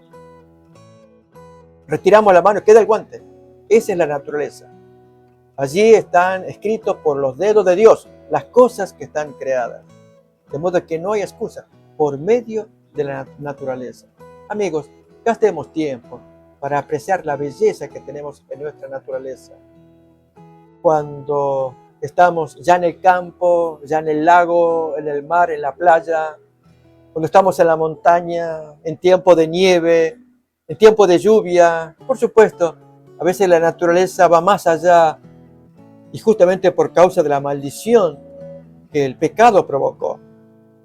retiramos la mano y queda el guante. Esa es la naturaleza. Allí están escritos por los dedos de Dios las cosas que están creadas. De modo que no hay excusa, por medio de la naturaleza. Amigos, gastemos tiempo para apreciar la belleza que tenemos en nuestra naturaleza. Cuando estamos ya en el campo, ya en el lago, en el mar, en la playa, cuando estamos en la montaña, en tiempo de nieve, en tiempo de lluvia. Por supuesto, a veces la naturaleza va más allá y justamente por causa de la maldición que el pecado provocó,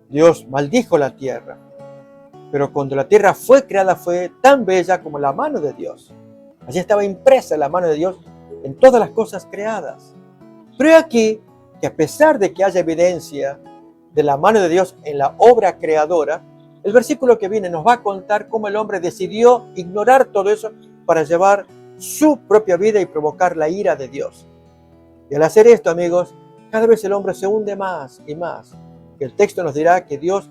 Dios maldijo la tierra. Pero cuando la tierra fue creada fue tan bella como la mano de Dios. Allí estaba impresa la mano de Dios en todas las cosas creadas. Pero he aquí que a pesar de que haya evidencia de la mano de Dios en la obra creadora, el versículo que viene nos va a contar cómo el hombre decidió ignorar todo eso para llevar su propia vida y provocar la ira de Dios. Y al hacer esto, amigos, cada vez el hombre se hunde más y más. El texto nos dirá que Dios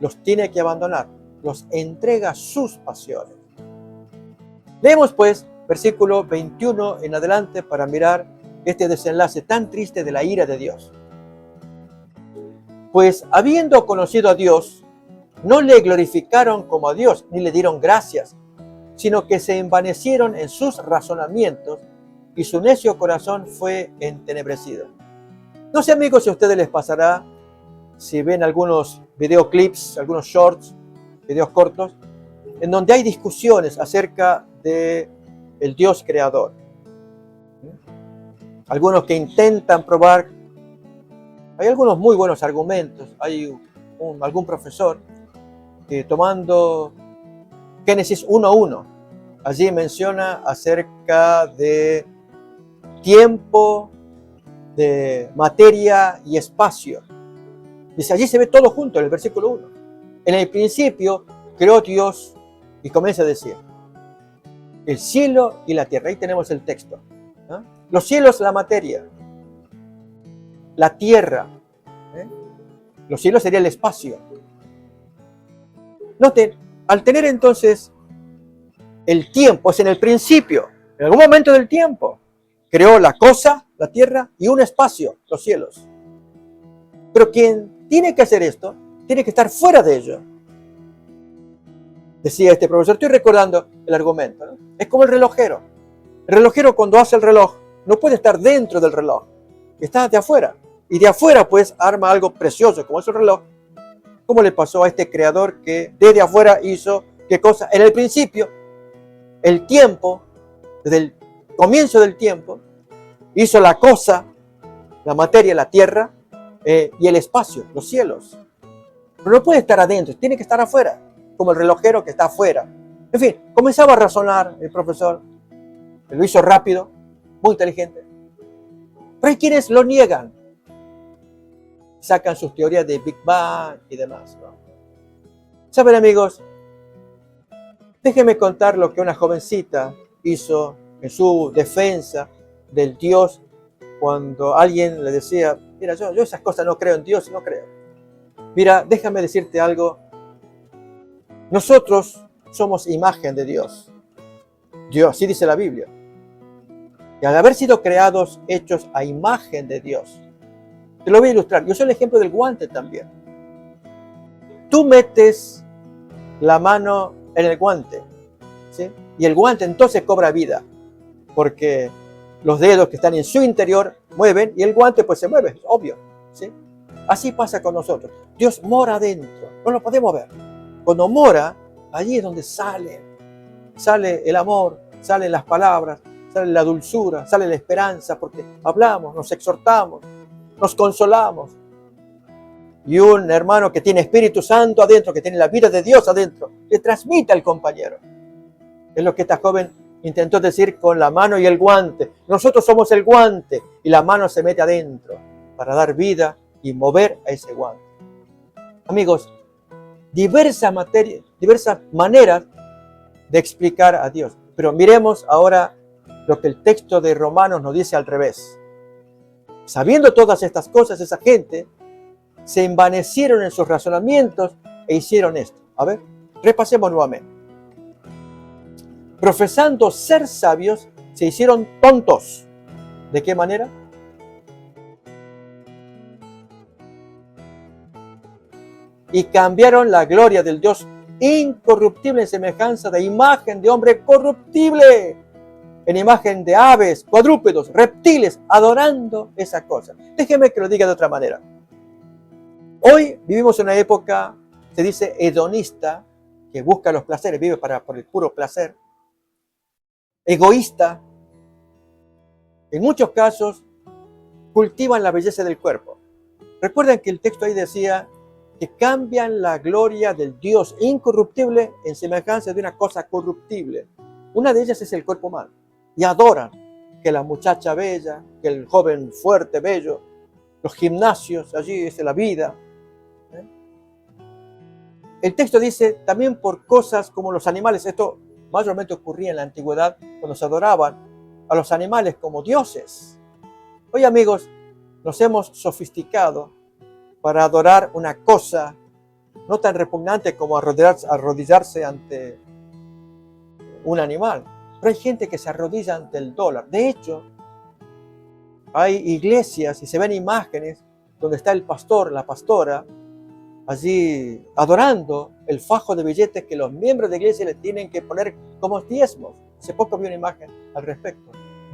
los tiene que abandonar, los entrega a sus pasiones. Leemos pues versículo 21 en adelante para mirar este desenlace tan triste de la ira de Dios. Pues habiendo conocido a Dios, no le glorificaron como a Dios, ni le dieron gracias, sino que se envanecieron en sus razonamientos y su necio corazón fue entenebrecido. No sé, amigos, si a ustedes les pasará, si ven algunos videoclips, algunos shorts, videos cortos, en donde hay discusiones acerca de el Dios creador. Algunos que intentan probar, hay algunos muy buenos argumentos, hay algún profesor que tomando Génesis 1:1, allí menciona acerca de tiempo, de materia y espacio. Dice, allí se ve todo junto en el versículo 1. En el principio creó Dios y comienza a decir, el cielo y la tierra. Ahí tenemos el texto. ¿No? Los cielos, la materia. La tierra. Los cielos sería el espacio. Noten, al tener entonces el tiempo, es en el principio, en algún momento del tiempo, creó la cosa, la tierra, y un espacio, los cielos. Pero quien tiene que hacer esto, tiene que estar fuera de ello. Decía este profesor, estoy recordando el argumento, ¿no? Es como el relojero. El relojero cuando hace el reloj, no puede estar dentro del reloj, está de afuera. Y de afuera pues arma algo precioso como es el reloj. ¿Cómo le pasó a este creador que desde afuera hizo qué cosa? En el principio, el tiempo, desde el comienzo del tiempo, hizo la cosa, la materia, la tierra y el espacio, los cielos. Pero no puede estar adentro, tiene que estar afuera, como el relojero que está afuera. En fin, comenzaba a razonar el profesor, lo hizo rápido, muy inteligente. Pero hay quienes lo niegan, sacan sus teorías de Big Bang y demás, ¿no? ¿Saben, amigos? Déjenme contar lo que una jovencita hizo en su defensa del Dios cuando alguien le decía, mira, yo esas cosas no creo en Dios, no creo. Mira, déjame decirte algo. Nosotros somos imagen de Dios. Dios, así dice la Biblia. Y al haber sido creados, hechos a imagen de Dios. Te lo voy a ilustrar. Yo soy el ejemplo del guante también. Tú metes la mano en el guante, ¿sí? Y el guante entonces cobra vida, porque los dedos que están en su interior mueven y el guante pues se mueve, es obvio, ¿sí? Así pasa con nosotros. Dios mora adentro, no lo podemos ver. Cuando mora, allí es donde sale el amor, salen las palabras, sale la dulzura, sale la esperanza, porque hablamos, nos exhortamos, nos consolamos. Y un hermano que tiene Espíritu Santo adentro, que tiene la vida de Dios adentro, le transmite al compañero. Es lo que esta joven intentó decir con la mano y el guante. Nosotros somos el guante y la mano se mete adentro para dar vida y mover a ese guante. Amigos, diversas maneras de explicar a Dios. Pero miremos ahora lo que el texto de Romanos nos dice al revés. Sabiendo todas estas cosas, esa gente se envanecieron en sus razonamientos e hicieron esto. A ver, repasemos nuevamente. Profesando ser sabios, se hicieron tontos. ¿De qué manera? Y cambiaron la gloria del Dios incorruptible en semejanza de imagen de hombre corruptible, en imagen de aves, cuadrúpedos, reptiles, adorando esa cosa. Déjeme que lo diga de otra manera. Hoy vivimos en una época, se dice hedonista, que busca los placeres, vive por el puro placer, egoísta, en muchos casos cultivan la belleza del cuerpo. Recuerden que el texto ahí decía que cambian la gloria del Dios incorruptible en semejanza de una cosa corruptible. Una de ellas es el cuerpo humano. Y adoran que la muchacha bella, que el joven fuerte, bello, los gimnasios, allí es la vida. El texto dice también por cosas como los animales. Esto mayormente ocurría en la antigüedad cuando se adoraban a los animales como dioses. Hoy, amigos, nos hemos sofisticado para adorar una cosa no tan repugnante como arrodillarse ante un animal. Pero hay gente que se arrodilla ante el dólar. De hecho, hay iglesias y se ven imágenes donde está el pastor, la pastora, allí adorando el fajo de billetes que los miembros de la iglesia le tienen que poner como diezmos. Hace poco vi una imagen al respecto.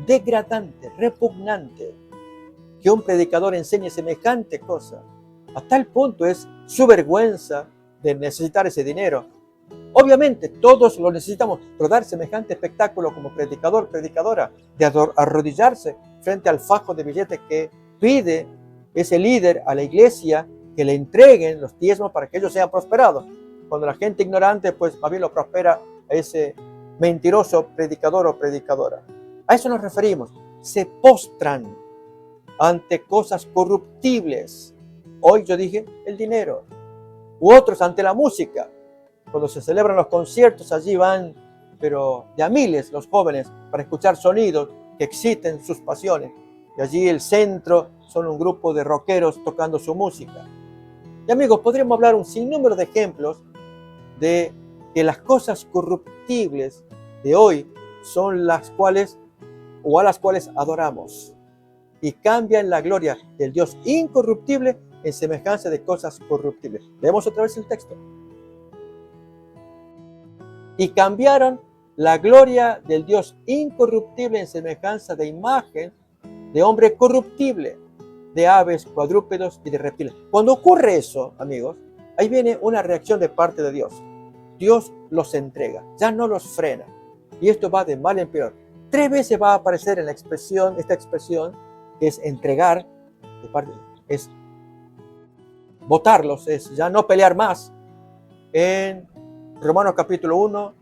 Degradante, repugnante, que un predicador enseñe semejante cosa. A tal punto es su vergüenza de necesitar ese dinero. Obviamente todos lo necesitamos, pero dar semejante espectáculo como predicador, predicadora, de arrodillarse frente al fajo de billetes que pide ese líder a la iglesia que le entreguen los diezmos para que ellos sean prosperados. Cuando la gente ignorante, pues más bien lo prospera a ese mentiroso predicador o predicadora. A eso nos referimos. Se postran ante cosas corruptibles. Hoy yo dije el dinero. U otros ante la música. Cuando se celebran los conciertos, allí van, pero de a miles los jóvenes para escuchar sonidos que exciten sus pasiones. Y allí el centro son un grupo de rockeros tocando su música. Y amigos, podríamos hablar un sinnúmero de ejemplos de que las cosas corruptibles de hoy son las cuales o a las cuales adoramos y cambian la gloria del Dios incorruptible en semejanza de cosas corruptibles. Leemos otra vez el texto. Y cambiaron la gloria del Dios incorruptible en semejanza de imagen de hombre corruptible, de aves, cuadrúpedos y de reptiles. Cuando ocurre eso, amigos, ahí viene una reacción de parte de Dios. Dios los entrega, ya no los frena. Y esto va de mal en peor. 3 veces va a aparecer en la expresión, esta expresión, que es entregar, es botarlos, es ya no pelear más. En Romanos capítulo 1,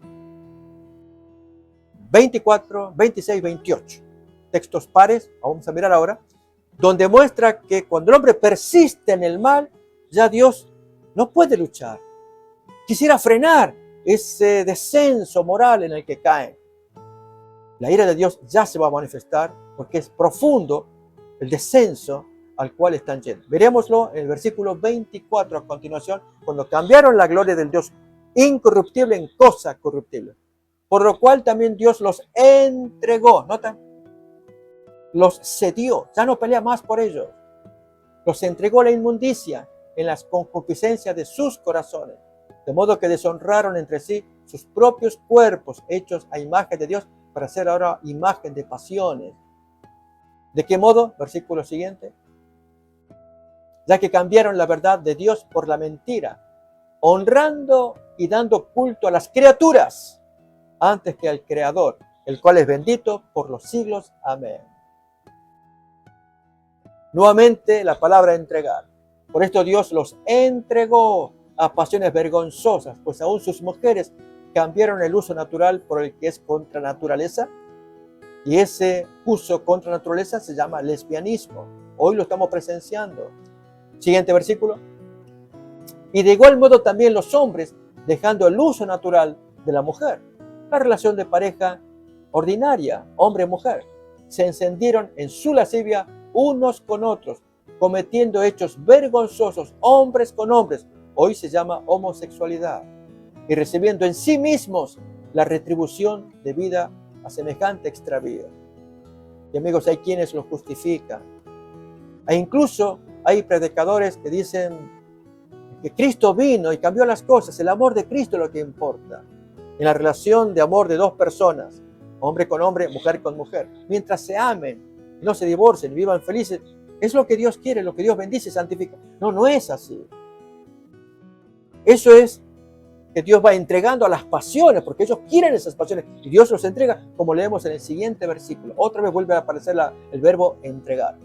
24, 26, 28. Textos pares, vamos a mirar ahora, donde muestra que cuando el hombre persiste en el mal, ya Dios no puede luchar. Quisiera frenar ese descenso moral en el que caen. La ira de Dios ya se va a manifestar porque es profundo el descenso al cual están yendo. Verémoslo en el versículo 24 a continuación, cuando cambiaron la gloria del Dios incorruptible en cosa corruptible. Por lo cual también Dios los entregó. ¿Notan? Los cedió. Ya no pelea más por ellos. Los entregó a la inmundicia en las concupiscencias de sus corazones. De modo que deshonraron entre sí sus propios cuerpos hechos a imagen de Dios para ser ahora imagen de pasiones. ¿De qué modo? Versículo siguiente. Ya que cambiaron la verdad de Dios por la mentira, honrando y dando culto a las criaturas antes que al Creador, el cual es bendito por los siglos. Amén. Nuevamente la palabra entregar. Por esto Dios los entregó a pasiones vergonzosas, pues aún sus mujeres cambiaron el uso natural por el que es contra naturaleza, y ese uso contra naturaleza se llama lesbianismo. Hoy lo estamos presenciando. Siguiente versículo. Y de igual modo también los hombres, dejando el uso natural de la mujer, la relación de pareja ordinaria, hombre-mujer, se encendieron en su lascivia unos con otros, cometiendo hechos vergonzosos, hombres con hombres. Hoy se llama homosexualidad. Y recibiendo en sí mismos la retribución debida a semejante extravío. Y amigos, hay quienes lo justifican. E incluso hay predicadores que dicen que Cristo vino y cambió las cosas. El amor de Cristo es lo que importa. En la relación de amor de dos personas, hombre con hombre, mujer con mujer. Mientras se amen, no se divorcien, vivan felices. Es lo que Dios quiere, lo que Dios bendice y santifica. No, no es así. Eso es que Dios va entregando a las pasiones, porque ellos quieren esas pasiones, y Dios los entrega, como leemos en el siguiente versículo. Otra vez vuelve a aparecer el verbo entregar.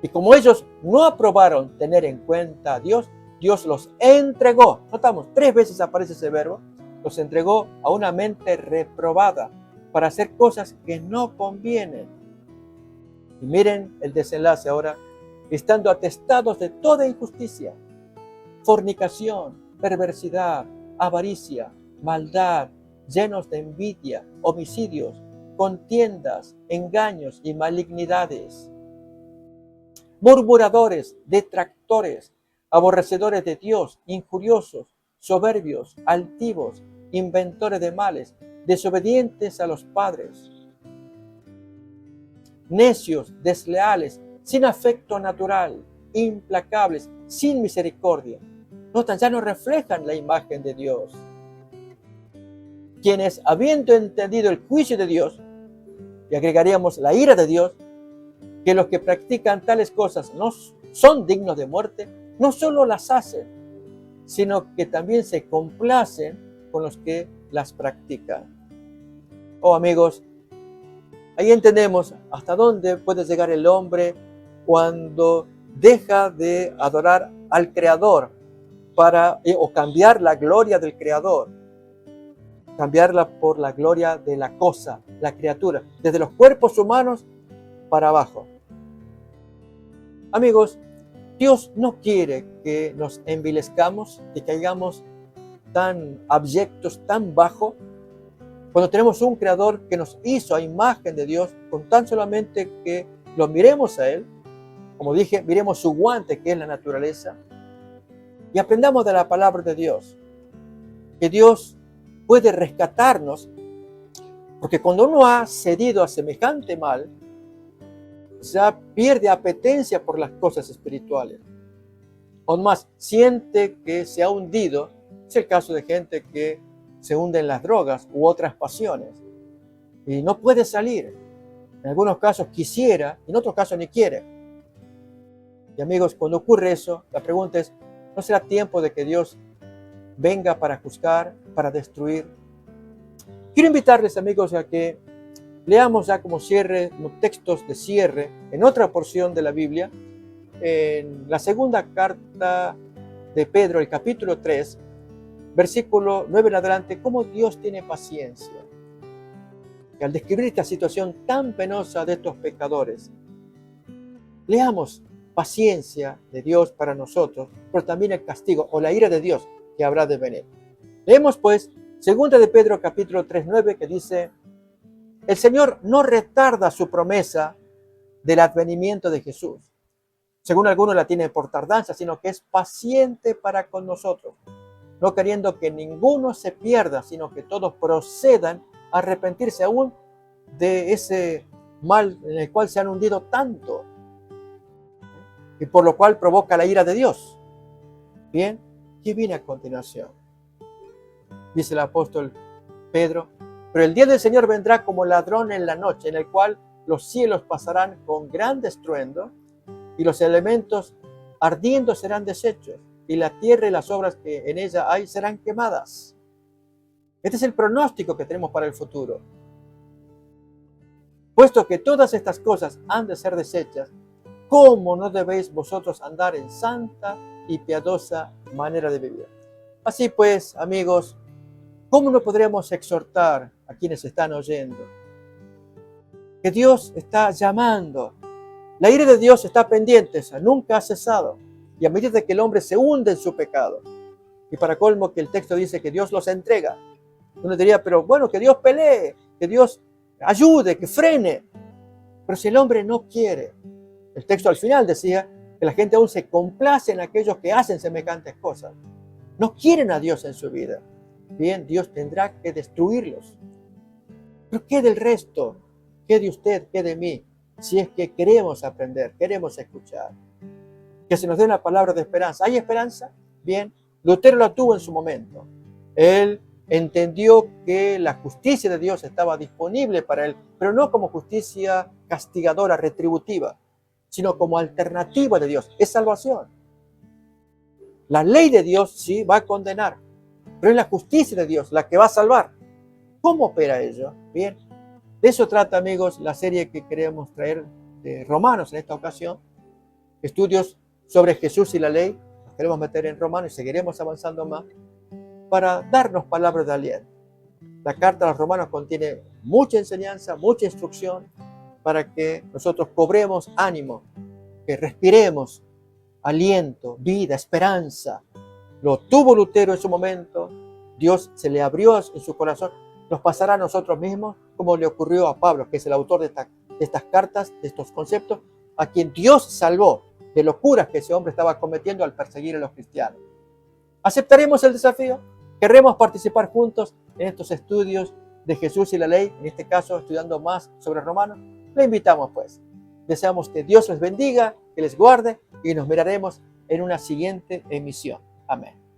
Y como ellos no aprobaron tener en cuenta a Dios, Dios los entregó. Notamos, 3 veces aparece ese verbo. Los entregó a una mente reprobada para hacer cosas que no convienen. Y miren el desenlace ahora, estando atestados de toda injusticia, fornicación, perversidad, avaricia, maldad, llenos de envidia, homicidios, contiendas, engaños y malignidades, murmuradores, detractores, aborrecedores de Dios, injuriosos, soberbios, altivos, inventores de males, desobedientes a los padres, necios, desleales, sin afecto natural, implacables, sin misericordia. Notan, ya no reflejan la imagen de Dios. Quienes, habiendo entendido el juicio de Dios, y agregaríamos la ira de Dios, que los que practican tales cosas no son dignos de muerte, no solo las hacen, sino que también se complacen con los que las practican. Oh amigos, ahí entendemos hasta dónde puede llegar el hombre cuando deja de adorar al Creador o cambiar la gloria del Creador, cambiarla por la gloria de la cosa, la criatura, desde los cuerpos humanos para abajo. Amigos, Dios no quiere que nos envilezcamos, que caigamos tan abyectos, tan bajo, cuando tenemos un Creador que nos hizo a imagen de Dios, con tan solamente que lo miremos a Él, como dije, miremos su guante que es la naturaleza, y aprendamos de la palabra de Dios, que Dios puede rescatarnos, porque cuando uno ha cedido a semejante mal, ya pierde apetencia por las cosas espirituales. Aún más, siente que se ha hundido. Es el caso de gente que se hunde en las drogas u otras pasiones y no puede salir. En algunos casos quisiera, en otros casos ni quiere. Y amigos, cuando ocurre eso, la pregunta es, ¿no será tiempo de que Dios venga para juzgar, para destruir? Quiero invitarles, amigos, a que leamos ya como cierre, como textos de cierre, en otra porción de la Biblia, en la segunda carta de Pedro, el capítulo 3, versículo 9 en adelante, cómo Dios tiene paciencia. Y al describir esta situación tan penosa de estos pecadores, leamos paciencia de Dios para nosotros, pero también el castigo o la ira de Dios que habrá de venir. Leemos pues, segunda de Pedro, capítulo 3, 9, que dice: el Señor no retarda su promesa del advenimiento de Jesús, según algunos la tienen por tardanza, sino que es paciente para con nosotros, no queriendo que ninguno se pierda, sino que todos procedan a arrepentirse aún de ese mal en el cual se han hundido tanto, y por lo cual provoca la ira de Dios. Bien, ¿qué viene a continuación? Dice el apóstol Pedro: pero el día del Señor vendrá como ladrón en la noche, en el cual los cielos pasarán con gran estruendo, y los elementos ardiendo serán deshechos, y la tierra y las obras que en ella hay serán quemadas. Este es el pronóstico que tenemos para el futuro. Puesto que todas estas cosas han de ser deshechas, ¿cómo no debéis vosotros andar en santa y piadosa manera de vivir? Así pues, amigos, ¿cómo no podríamos exhortar a quienes están oyendo? Que Dios está llamando. La ira de Dios está pendiente, nunca ha cesado. Y a medida que el hombre se hunde en su pecado, y para colmo que el texto dice que Dios los entrega, uno diría, pero bueno, que Dios pelee, que Dios ayude, que frene. Pero si el hombre no quiere, el texto al final decía que la gente aún se complace en aquellos que hacen semejantes cosas. No quieren a Dios en su vida. Bien, Dios tendrá que destruirlos. Pero ¿qué del resto? ¿Qué de usted? ¿Qué de mí? Si es que queremos aprender, queremos escuchar. Que se nos dé una palabra de esperanza. ¿Hay esperanza? Bien, Lutero la tuvo en su momento. Él entendió que la justicia de Dios estaba disponible para él, pero no como justicia castigadora, retributiva, sino como alternativa de Dios. Es salvación. La ley de Dios sí va a condenar, pero es la justicia de Dios la que va a salvar. ¿Cómo opera ello? Bien, de eso trata, amigos, la serie que queremos traer de Romanos en esta ocasión. Estudios sobre Jesús y la ley. Nos queremos meter en Romanos y seguiremos avanzando más para darnos palabras de aliento. La carta a los Romanos contiene mucha enseñanza, mucha instrucción para que nosotros cobremos ánimo, que respiremos aliento, vida, esperanza. Lo tuvo Lutero en su momento, Dios se le abrió en su corazón. Nos pasará a nosotros mismos como le ocurrió a Pablo, que es el autor de estas cartas, de estos conceptos, a quien Dios salvó de locuras que ese hombre estaba cometiendo al perseguir a los cristianos. ¿Aceptaremos el desafío? ¿Querremos participar juntos en estos estudios de Jesús y la ley? En este caso, estudiando más sobre Romanos. Le invitamos, pues. Deseamos que Dios les bendiga, que les guarde y nos miraremos en una siguiente emisión. Amén.